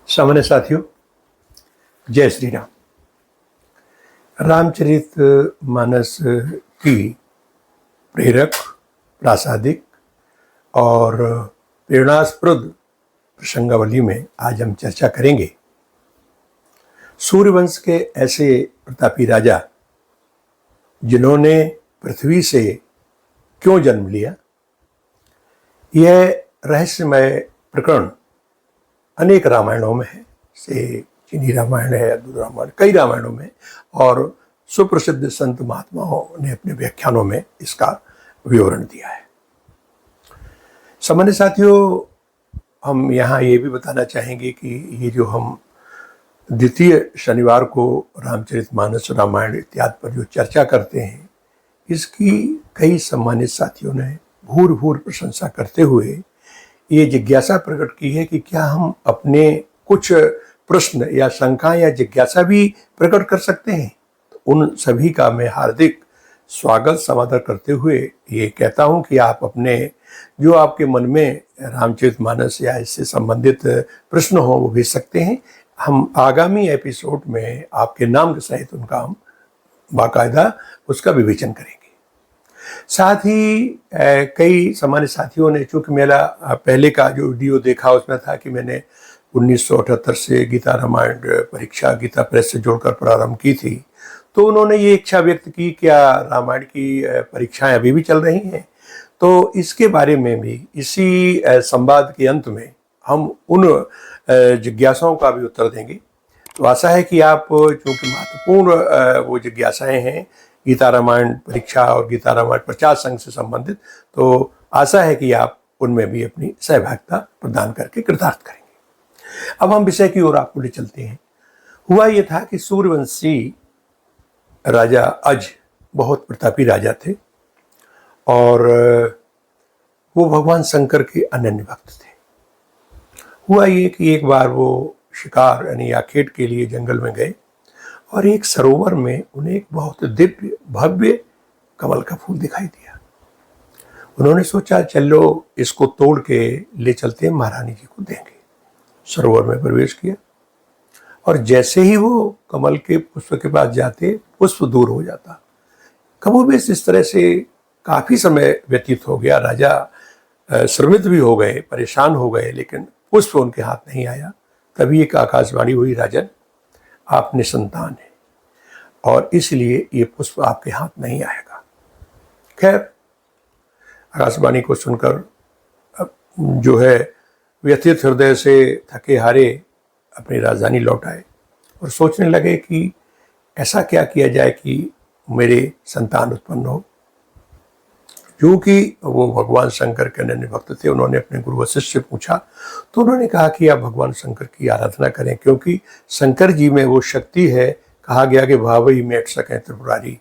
सामान्य साथियों, जय श्री राम। रामचरित मानस की प्रेरक, प्रासादिक और प्रेरणास्पद प्रसंगावली में आज हम चर्चा करेंगे सूर्यवंश के ऐसे प्रतापी राजा जिन्होंने पृथ्वी से क्यों जन्म लिया। यह रहस्यमय प्रकरण अनेक रामायणों में है, से चीनी रामायण है, अद्भुत रामायण, कई रामायणों में, और सुप्रसिद्ध संत महात्माओं ने अपने व्याख्यानों में इसका विवरण दिया है। सामान्य साथियों, हम यहाँ ये भी बताना चाहेंगे कि ये जो हम द्वितीय शनिवार को रामचरितमानस रामायण इत्यादि पर जो चर्चा करते हैं, इसकी कई सम्मानित साथियों ने भूर भूर प्रशंसा करते हुए ये जिज्ञासा प्रकट की है कि क्या हम अपने कुछ प्रश्न या शंका या जिज्ञासा भी प्रकट कर सकते हैं। तो उन सभी का मैं हार्दिक स्वागत समादर करते हुए ये कहता हूँ कि आप अपने जो आपके मन में रामचरितमानस या इससे संबंधित प्रश्न हो वो भेज सकते हैं। हम आगामी एपिसोड में आपके नाम के सहित उनका हम बाकायदा उसका विवेचन करेंगे। साथ ही कई सामान्य साथियों ने, चूँकि मेरा पहले का जो वीडियो देखा उसमें था कि मैंने 1978 से गीता रामायण परीक्षा गीता प्रेस से जोड़कर प्रारंभ की थी, तो उन्होंने ये इच्छा व्यक्त की क्या रामायण की परीक्षाएं अभी भी चल रही हैं। तो इसके बारे में भी इसी संवाद के अंत में हम उन जिज्ञासाओं का भी उत्तर देंगे। तो आशा है कि आप, चूँकि महत्वपूर्ण वो जिज्ञासाएं हैं गीता रामायण परीक्षा और गीता रामायण प्रचार संघ से संबंधित, तो आशा है कि आप उनमें भी अपनी सहभागिता प्रदान करके कृतार्थ करेंगे। अब हम विषय की ओर आपको ले चलते हैं। हुआ ये था कि सूर्यवंशी राजा अज बहुत प्रतापी राजा थे और वो भगवान शंकर के अनन्य भक्त थे। हुआ ये कि एक बार वो शिकार यानी आखेट के लिए जंगल में गए और एक सरोवर में उन्हें एक बहुत दिव्य भव्य कमल का फूल दिखाई दिया। उन्होंने सोचा चलो इसको तोड़ के ले चलते हैं, महारानी जी को देंगे। सरोवर में प्रवेश किया और जैसे ही वो कमल के पुष्प के पास जाते, पुष्प दूर हो जाता। कमोबेश इस तरह से काफी समय व्यतीत हो गया। राजा श्रमित भी हो गए, परेशान हो गए, लेकिन पुष्प उनके हाथ नहीं आया। तभी एक आकाशवाणी हुई, राजन आप निसंतान हैं और इसलिए ये पुष्प आपके हाथ नहीं आएगा। खैर, आकाशवाणी को सुनकर जो है व्यथित हृदय से थके हारे अपनी राजधानी लौट आए और सोचने लगे कि ऐसा क्या किया जाए कि मेरे संतान उत्पन्न हो। क्योंकि वो भगवान शंकर के अनन्य भक्त थे, उन्होंने अपने गुरु वशिष्ठ से पूछा तो उन्होंने कहा कि आप भगवान शंकर की आराधना करें, क्योंकि शंकर जी में वो शक्ति है। कहा गया कि भावई मेट सकें त्रिपुरारी,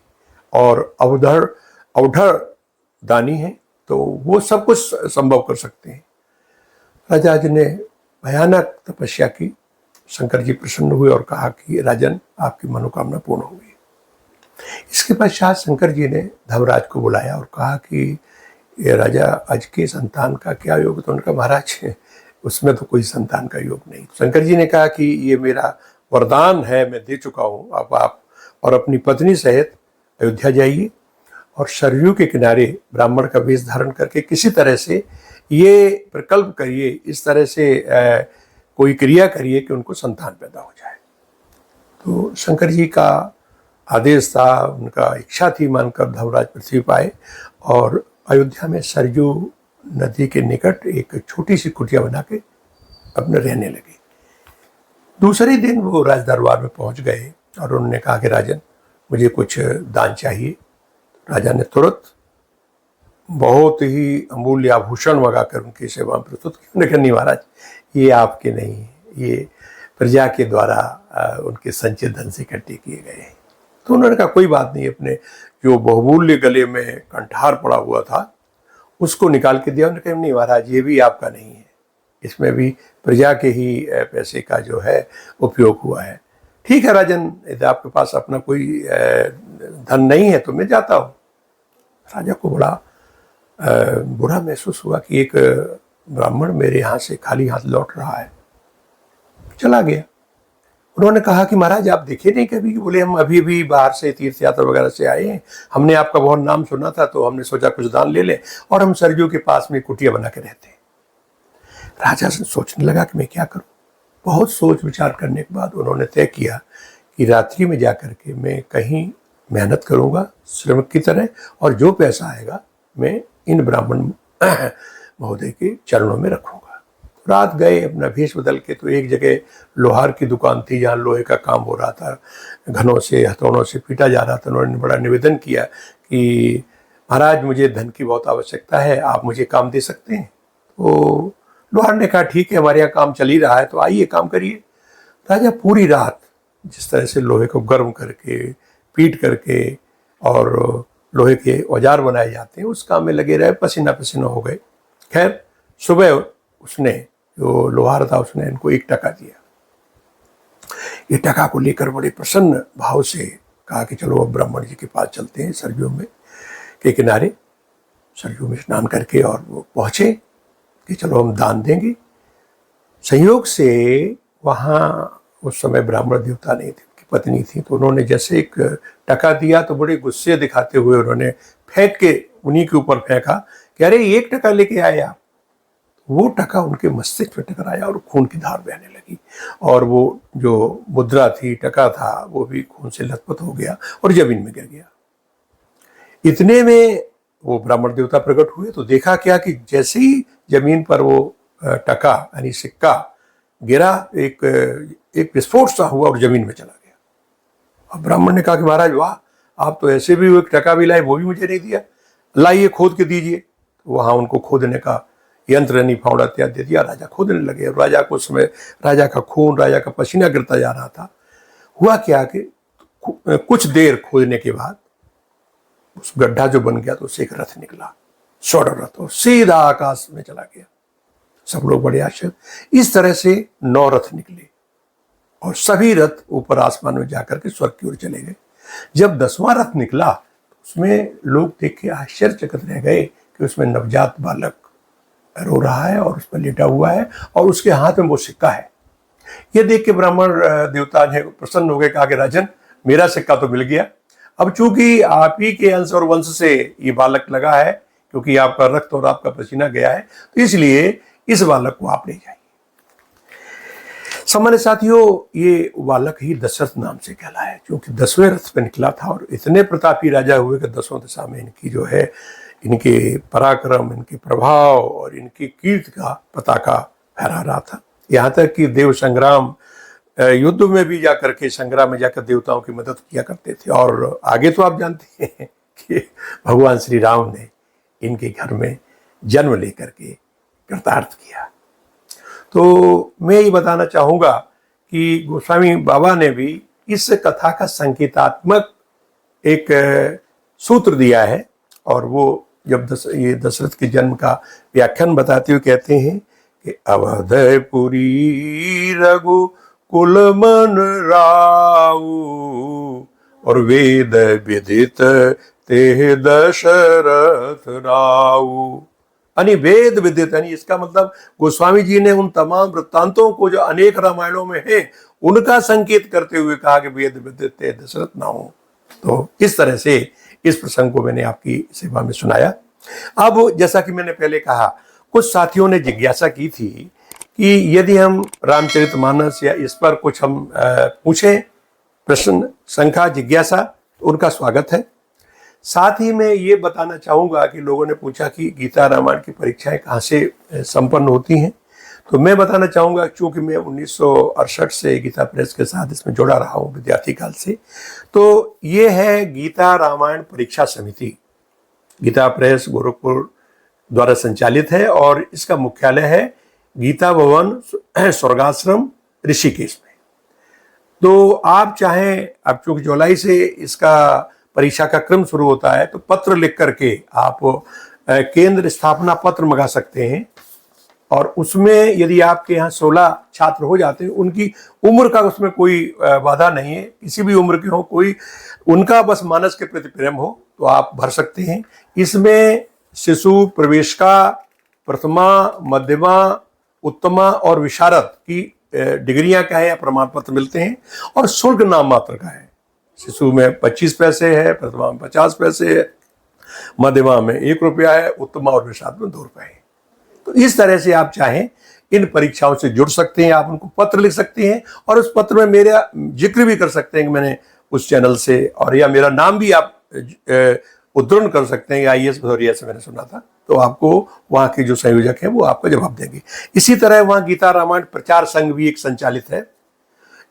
और अवधर दानी है, तो वो सब कुछ संभव कर सकते हैं। राजा जी ने भयानक तपस्या की। शंकर जी प्रसन्न हुए और कहा कि राजन आपकी मनोकामना पूर्ण होगी। इसके पश्चात शंकर जी ने धर्मराज को बुलाया और कहा कि ये राजा अज के संतान का क्या योग। तो उन्होंने कहा महाराज उसमें तो कोई संतान का योग नहीं। शंकर जी ने कहा कि ये मेरा वरदान है, मैं दे चुका हूँ। अब आप और अपनी पत्नी सहित अयोध्या जाइए और सरयू के किनारे ब्राह्मण का वेश धारण करके किसी तरह से ये प्रकल्प करिए, इस तरह से कोई क्रिया करिए कि उनको संतान पैदा हो जाए। तो शंकर जी का आदेश था, उनका इच्छा थी मानकर धर्मराज पृथ्वी पाए और अयोध्या में सरयू नदी के निकट एक छोटी सी कुटिया बना के अपने रहने लगे। दूसरे दिन वो राज दरबार में पहुंच गए और उन्होंने कहा कि राजन मुझे कुछ दान चाहिए। राजा ने तुरंत बहुत ही अमूल्य आभूषण मंगाकर उनकी सेवा में प्रस्तुत की। उन्होंने कहा नहीं महाराज, ये आपके नहीं है, ये प्रजा के द्वारा उनके संचित धन से इकट्ठे किए गए हैं। तो उन्होंने कहा कोई बात नहीं। अपने जो बहुमूल्य गले में कंठार पड़ा हुआ था उसको निकाल के दिया। उन्होंने कहा नहीं महाराज, ये भी आपका नहीं है, इसमें भी प्रजा के ही पैसे का जो है उपयोग हुआ है। ठीक है राजन, यदि आपके पास अपना कोई धन नहीं है तो मैं जाता हूँ। राजा को बड़ा बुरा महसूस हुआ कि एक ब्राह्मण मेरे यहाँ से खाली हाथ लौट रहा है। चला गया। उन्होंने कहा कि महाराज आप देखे नहीं कभी? बोले हम अभी भी बाहर से तीर्थ यात्रा वगैरह से आए हैं, हमने आपका बहुत नाम सुना था तो हमने सोचा कुछ दान ले ले, और हम सरयू के पास में कुटिया बना के रहते हैं। राजा सोचने लगा कि मैं क्या करूं। बहुत सोच विचार करने के बाद उन्होंने तय किया कि रात्रि में जाकर के मैं कहीं मेहनत करूंगा श्रमिक की तरह, और जो पैसा आएगा मैं इन ब्राह्मण महोदय के चरणों में रखूंगा। रात गए, अपना भेष बदल के, तो एक जगह लोहार की दुकान थी जहाँ लोहे का काम हो रहा था, घनों से हथौड़ों से पीटा जा रहा था। उन्होंने बड़ा निवेदन किया कि महाराज मुझे धन की बहुत आवश्यकता है, आप मुझे काम दे सकते हैं? तो लोहार ने कहा ठीक है, हमारे यहाँ काम चल ही रहा है तो आइए काम करिए। राजा पूरी रात जिस तरह से लोहे को गर्म करके पीट करके और लोहे के औजार बनाए जाते हैं उस काम में लगे रहे, पसीना पसीना हो गए। खैर सुबह उसने, जो लोहार था, उसने इनको 1 टका दिया। ये टका को लेकर बड़े प्रसन्न भाव से कहा कि चलो अब ब्राह्मण जी के पास चलते हैं सरयू में के किनारे, सरयू में स्नान करके, और वो पहुंचे कि चलो हम दान देंगे। संयोग से वहाँ उस समय ब्राह्मण देवता नहीं थे, उनकी पत्नी थी, तो उन्होंने जैसे 1 टका दिया तो बड़े गुस्से दिखाते हुए उन्होंने फेंक के उन्हीं के ऊपर फेंका कि अरे 1 टका लेके आए आप। वो टका उनके मस्तिष्क में टकराया और खून की धार बहने लगी, और वो जो मुद्रा थी, टका था, वो भी खून से लथपथ हो गया और जमीन में गिर गया। इतने में वो ब्राह्मण देवता प्रकट हुए तो देखा क्या कि जैसे ही जमीन पर वो टका यानी सिक्का गिरा, एक विस्फोट सा हुआ और जमीन में चला गया। अब ब्राह्मण ने कहा कि महाराज वाह, आप तो ऐसे भी 1 टका भी लाए, वो भी मुझे नहीं दिया, लाइए खोद के दीजिए। तो वहां उनको खोदने का यंत्र नहीं फावड़ा इत्यादि दे दिया। राजा खोदने लगे और राजा को उस समय राजा का खून, राजा का पसीना गिरता जा रहा था। हुआ क्या कि कुछ देर खोदने के बाद उस गड्ढा जो बन गया तो उससे एक रथ निकला, स्वर्ण रथ, और सीधा आकाश में चला गया। सब लोग बड़े आश्चर्य। इस तरह से 9 रथ निकले और सभी रथ ऊपर आसमान में जाकर के स्वर्ग की ओर चले गए। जब 10वां रथ निकला तो उसमें लोग देख के आश्चर्यचकित रह गए कि उसमें नवजात बालक रो रहा है और उस पर लेटा हुआ है और उसके हाथ में वो सिक्का है। ये देख के ब्राह्मण देवता ने प्रसन्न हो गए, कहा कि राजन मेरा सिक्का तो मिल गया, अब चूंकि आप ही के अंश और वंश से ये बालक लगा है, क्योंकि आपका रक्त और आपका पसीना गया है, तो इसलिए इस बालक को आप ले जाइए। सामान्य साथियों, ये बालक ही दशरथ नाम से कहलाया, क्योंकि 10वें रथ पे निकला था और इतने प्रतापी राजा हुए कि 10 दिशा में इनकी जो है, इनके पराक्रम, इनके प्रभाव और इनकी कीर्ति का पताका फहरा रहा था। यहाँ तक कि देव संग्राम, युद्ध में भी जाकर के, संग्राम में जाकर देवताओं की मदद किया करते थे। और आगे तो आप जानते हैं कि भगवान श्री राम ने इनके घर में जन्म लेकर के कृतार्थ किया। तो मैं ये बताना चाहूँगा कि गोस्वामी बाबा ने भी इस कथा का संकेतात्मक एक सूत्र दिया है, और वो जब ये दशरथ के जन्म का व्याख्यान बताते हुए कहते हैं कि अवधपुरी रघु कुल मन राऊ और वेद विदित ते दशरथ राऊ। यानी वेद विदित, यानी इसका मतलब गोस्वामी जी ने उन तमाम वृत्तांतों को जो अनेक रामायणों में है उनका संकेत करते हुए कहा कि वेद विदित ते दशरथ ना हो। तो इस तरह से इस प्रसंग को मैंने आपकी सेवा में सुनाया। अब जैसा कि मैंने पहले कहा, कुछ साथियों ने जिज्ञासा की थी कि यदि हम रामचरितमानस या इस पर कुछ हम पूछें, प्रश्न, शंका, जिज्ञासा, उनका स्वागत है। साथ ही मैं ये बताना चाहूँगा कि लोगों ने पूछा कि गीता रामायण की परीक्षाएं कहाँ से संपन्न होती हैं, तो मैं बताना चाहूँगा, चूँकि मैं 1968 से गीता प्रेस के साथ इसमें जुड़ा रहा हूँ विद्यार्थी काल से, तो ये है गीता रामायण परीक्षा समिति। गीता प्रेस गोरखपुर द्वारा संचालित है और इसका मुख्यालय है गीता भवन, स्वर्गाश्रम, ऋषिकेश में। तो आप चाहें, अब चूँकि जुलाई से इसका परीक्षा का क्रम शुरू होता है, तो पत्र लिख करके आप केंद्र स्थापना पत्र मंगा सकते हैं, और उसमें यदि आपके यहाँ 16 छात्र हो जाते हैं, उनकी उम्र का उसमें कोई बाधा नहीं है, किसी भी उम्र के हो, कोई उनका बस मानस के प्रति प्रेम हो तो आप भर सकते हैं। इसमें शिशु प्रवेशिका, प्रथमा, मध्यमा, उत्तमा और विशारद की डिग्रियां का है या प्रमाण पत्र मिलते हैं, और शुल्क नाम मात्र का है। शिशु में 25 पैसे है, प्रथमा में 50 पैसे है, मध्यमा में 1 रुपया है, उत्तमा और विषाद में 2 रुपये है। तो इस तरह से आप चाहें इन परीक्षाओं से जुड़ सकते हैं, आप उनको पत्र लिख सकते हैं और उस पत्र में मेरा जिक्र भी कर सकते हैं कि मैंने उस चैनल से, और या मेरा नाम भी आप उद्धरण कर सकते हैं, IAS भदौरिया से मैंने सुना था, तो आपको वहाँ के जो संयोजक हैं वो आपका जवाब देंगे। इसी तरह वहाँ गीता रामायण प्रचार संघ भी एक संचालित है।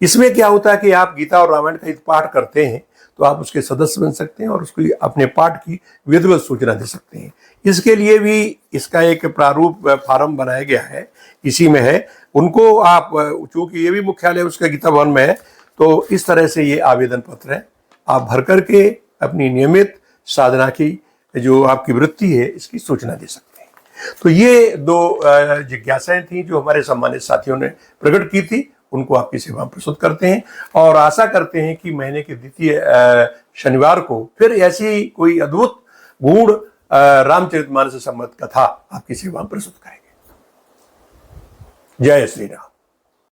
इसमें क्या होता है कि आप गीता और रामायण का पाठ करते हैं तो आप उसके सदस्य बन सकते हैं और उसको अपने पाठ की विधिवत सूचना दे सकते हैं। इसके लिए भी इसका एक प्रारूप फार्म बनाया गया है, इसी में है। उनको आप, चूंकि ये भी मुख्यालय उसका गीता भवन में है, तो इस तरह से ये आवेदन पत्र है, आप भर करके अपनी नियमित साधना की जो आपकी वृत्ति है इसकी सूचना दे सकते हैं। तो ये 2 जिज्ञासाएं थी जो हमारे सम्मानित साथियों ने प्रकट की थी, उनको आपकी सेवा में प्रस्तुत करते हैं और आशा करते हैं कि महीने के द्वितीय शनिवार को फिर ऐसी कोई अद्भुत गूढ़ रामचरितमानस से संबंधित कथा आपकी सेवा में प्रस्तुत करेंगे। जय श्री राम।